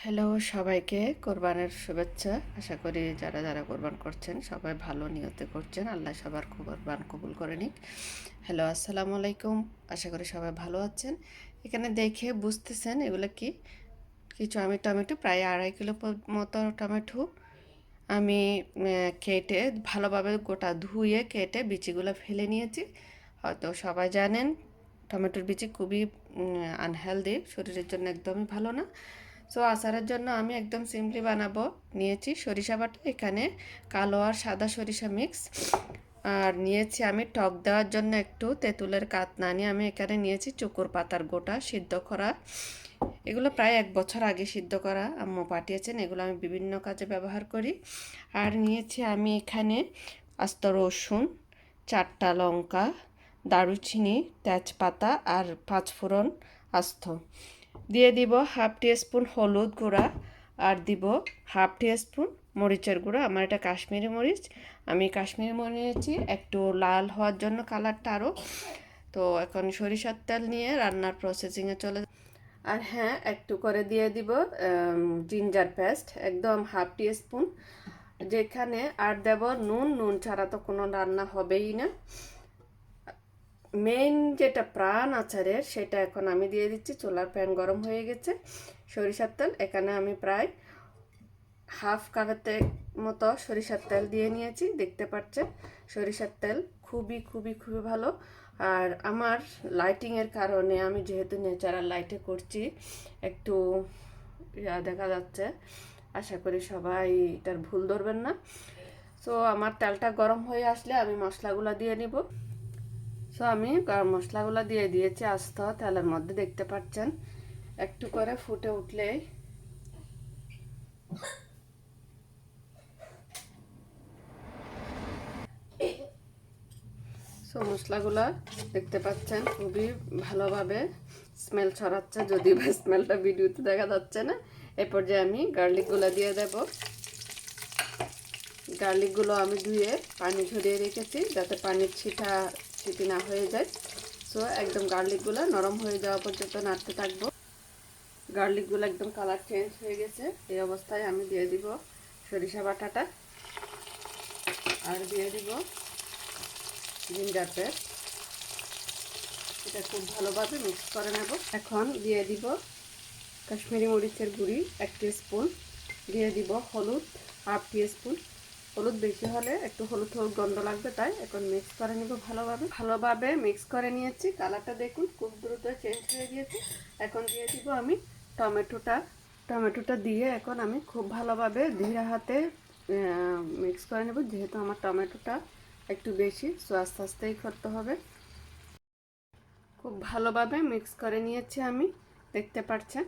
Hello সবাইকে কোরবানের শুভেচ্ছা। আশা করি যারা যারা কোরবান করছেন সবাই ভালো নিয়তে করছেন, আল্লাহ সবার কোরবান কবুল করে নিক। হ্যালো, আসসালামু আলাইকুম। আশা করি সবাই ভালো আছেন। এখানে দেখে বুঝতেছেন এগুলো কি, কিছু আমি টমেটো প্রায় 2.5 কিলো মতো টমেটো আমি কেটে ভালোভাবে গোটা ধুয়ে কেটে বিচিগুলো ফেলে নিয়েছি। হয়তো সবাই জানেন টমেটোর বিচি খুবই আনহেলদি, শরীরের জন্য একদমই ভালো না। সো আচারের জন্য আমি একদম সিম্পলি বানাবো। নিয়েছি সরিষা বাটা, এখানে কালো আর সাদা সরিষা মিক্স, আর নিয়েছি আমি টক দেওয়ার জন্য একটু তেঁতুলের কাতনানি, আমি এখানে নিয়েছি চুকুর পাতার গোটা সিদ্ধ করা। এগুলো প্রায় 1 বছর আগে সিদ্ধ করা, আম্মু পাঠিয়েছেন, এগুলো আমি বিভিন্ন কাজে ব্যবহার করি। আর নিয়েছি আমি এখানে আস্ত রসুন, 4টা লঙ্কা, দারুচিনি, তেজপাতা আর 5 ফোড়ন আস্ত। দিয়ে দিব হাফ টিস্পুন হলুদ গুঁড়া, আর দিব হাফ টিস্পুন মরিচের গুঁড়া। আমার এটা কাশ্মীরি মরিচ, আমি কাশ্মীরি মরিচ নিয়েছি একটু লাল হওয়ার জন্য, কালারটা আরও। তো এখন সরিষার তেল নিয়ে রান্নার প্রসেসিংয়ে চলে। আর হ্যাঁ, একটু করে দিয়ে দিব জিঞ্জার পেস্ট, একদম হাফ টিস্পুন। যেখানে আর দেব নুন, নুন ছাড়া তো কোনো রান্না হবেই না। মেইন যেটা প্রাণ আচারের সেটা এখন আমি দিয়ে দিচ্ছি। চুলার প্যান গরম হয়ে গেছে, সরিষার তেল এখানে আমি প্রায় হাফ কাপের মতো সরিষার তেল দিয়ে নিয়েছি। দেখতে পাচ্ছেন সরিষার তেল খুবই খুবই খুবই ভালো। আর আমার লাইটিংয়ের কারণে, আমি যেহেতু ন্যাচারাল লাইটে করছি, একটু দেখা যাচ্ছে, আশা করি সবাই এটার ভুল ধরবেন না। সো আমার তেলটা গরম হয়ে আসলে আমি মশলাগুলো দিয়ে নিব। সো আমি গরম মশলাগুলো দিয়ে দিয়েছি আস্ত তেলের মধ্যে, দেখতে পাচ্ছেন একটু করে ফুটে উঠলেই সো মশলাগুলো দেখতে পাচ্ছেন খুবই ভালোভাবে স্মেল ছড়াচ্ছে, যদিও বা স্মেলটা ভিডিওতে দেখা যাচ্ছে না। এ পর্যায়ে আমি গার্লিকগুলো দিয়ে দেব। গার্লিকগুলো আমি ধুয়ে পানি ঝরিয়ে রেখেছি যাতে পানির ছিটি না হয়ে যায়। সো একদম গার্লিকগুলো নরম হয়ে যাওয়া পর্যন্ত নাড়তে থাকবো। গার্লিকগুলো একদম কালার চেঞ্জ হয়ে গেছে, এই অবস্থায় আমি দিয়ে দিব সরিষা বাটাটা, আর দিয়ে দিব জিঞ্জার পেস্ট। এটা খুব ভালোভাবে মিক্স করে নেব। এখন দিয়ে দিব কাশ্মীরি মরিচের গুঁড়ি 1 টিস্পুন, দিয়ে দিব হলুদ হাফ টিস্পুন। হলুদ বেশি হলে একটু হলুদ হলুদ গন্ধ লাগবে, তাই এখন মিক্স করে নিব ভালোভাবে। ভালোভাবে মিক্স করে নিয়েছি, কালারটা দেখুন খুব দ্রুত চেঞ্জ হয়ে গিয়েছে। এখন দিয়ে দিব আমি টমেটোটা দিয়ে এখন আমি খুব ভালোভাবে ধীরে হাতে মিক্স করে নেব। যেহেতু আমার টমেটোটা একটু বেশি, সো আস্তে আস্তেই করতে হবে। খুব ভালোভাবে মিক্স করে নিয়েছি আমি, দেখতে পাচ্ছেন।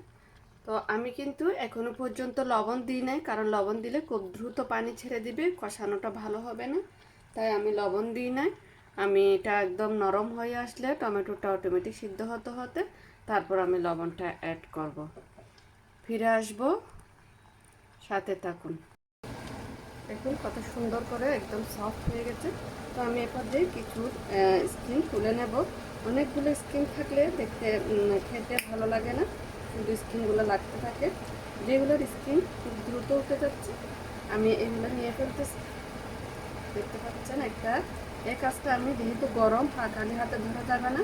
তো আমি কিন্তু এখনো পর্যন্ত লবণ দিই নাই, কারণ লবণ দিলে খুব দ্রুত পানি ছেড়ে দিবে, কষানোটা ভালো হবে না, তাই আমি লবণ দিই নাই। আমি এটা একদম নরম হয়ে আসলে টমেটোটা অটোমেটিক সিদ্ধ হতে হতে তারপর আমি লবণটা অ্যাড করব। ফিরে আসব, সাথে থাকুন। দেখুন কত সুন্দর করে একদম সফট হয়ে গেছে। তো আমি এরপর যে কিছু স্কিন তুলে নেব। অনেকগুলো স্কিন থাকলে দেখতে খেতে ভালো লাগে না, শুধু স্কিনগুলো লাগতে থাকে। যেগুলোর স্কিন খুব দ্রুত উঠে যাচ্ছে আমি এগুলো নিয়ে ফেলতেছি। দেখতে পাচ্ছেন একটা, এই কাজটা আমি যেহেতু গরম খালি হাতে ধরা যাবে না,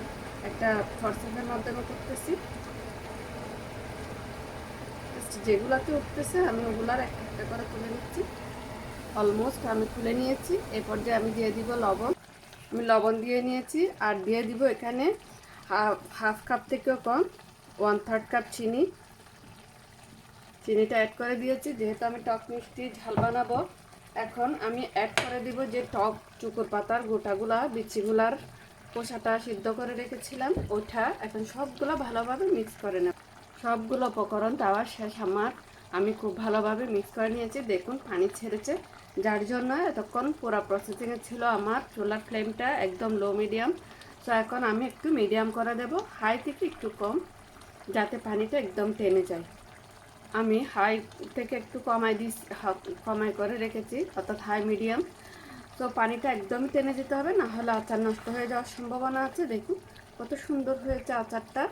একটা ফরসেপের মাধ্যমে করতেছি। যেগুলাতে উঠতেছে আমি ওগুলার একটা একটা করে তুলে নিচ্ছি। অলমোস্ট আমি তুলে নিয়েছি। এই পর্যায়ে আমি দিয়ে দিব লবণ। আমি লবণ দিয়ে নিয়েছি, আর দিয়ে দিব এখানে হাফ কাপ থেকেও কম 1/3 কাপ চিনি। চিনিটা অ্যাড করে দিয়েছি, যেহেতু আমি টক মিষ্টি ঝাল বানাবো। এখন আমি অ্যাড করে দিব যে টক চুকুর পাতার গোটাগুলা, বিচিগুলার খোসাটা সিদ্ধ করে রেখেছিলাম ওইটা। এখন সবগুলো ভালোভাবে মিক্স করে নেব। সবগুলো উপকরণ দেওয়ার শেষ আমার, আমি খুব ভালোভাবে মিক্স করে নিয়েছি। দেখুন পানি ছেড়েছে, যার জন্য এতক্ষণ পুরো প্রসেসিংয়ে ছিল আমার চুলার ফ্লেমটা একদম লো মিডিয়াম। তো এখন আমি একটু মিডিয়াম করে দেব, হাই থেকে একটু কম, যাতে পানিটা একদম টেনে যায়। আমি হাই থেকে একটু কমাই করে রেখেছি, অর্থাৎ হাই মিডিয়াম। তো পানিটা একদমই টেনে যেতে হবে, না হলে আচার নষ্ট হয়ে যাওয়ার সম্ভাবনা আছে। দেখুন কত সুন্দর হয়েছে আচারটা।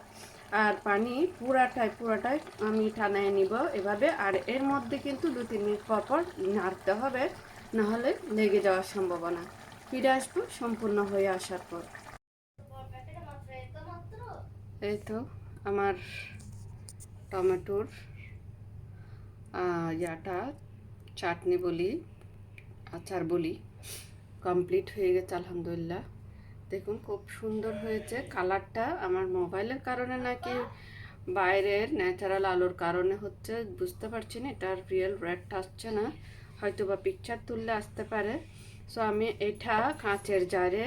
আর পানি পুরাটাই আমি টানায় নিব এভাবে। আর এর মধ্যে কিন্তু 2-3 মিনিট পর পর নাড়তে হবে, নাহলে লেগে যাওয়ার সম্ভাবনা। ফিরে আসবো সম্পূর্ণ হয়ে আসার পর। এই তো আমার টমেটোর ইয়াটা, চাটনি বলি, আচার বলি, কমপ্লিট হয়ে গেছে আলহামদুলিল্লাহ। দেখুন খুব সুন্দর হয়েছে কালারটা। আমার মোবাইলের কারণে নাকি বাইরের ন্যাচারাল আলোর কারণে হচ্ছে বুঝতে পারছি না, এটার রিয়েল রেডটা আসছে না, হয়তো বা পিকচার তুললে আসতে পারে। সো আমি এটা কাঁচের জারে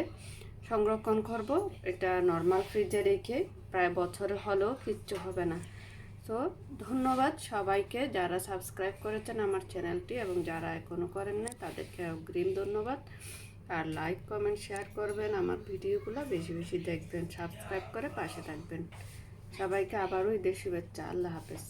সংরক্ষণ করব, এটা নর্মাল ফ্রিজে রেখে প্রায় বছর হলেও কিচ্ছু হবে না। তো ধন্যবাদ সবাইকে যারা সাবস্ক্রাইব করেছেন আমার চ্যানেলটি, এবং যারা এখনও করেন না তাদেরকে অগ্রিম ধন্যবাদ। আর লাইক কমেন্ট শেয়ার করবেন, আমার ভিডিওগুলো বেশি বেশি দেখবেন, সাবস্ক্রাইব করে পাশে থাকবেন। সবাইকে আবারও ঈদের শুভেচ্ছা। আল্লাহ হাফেজ।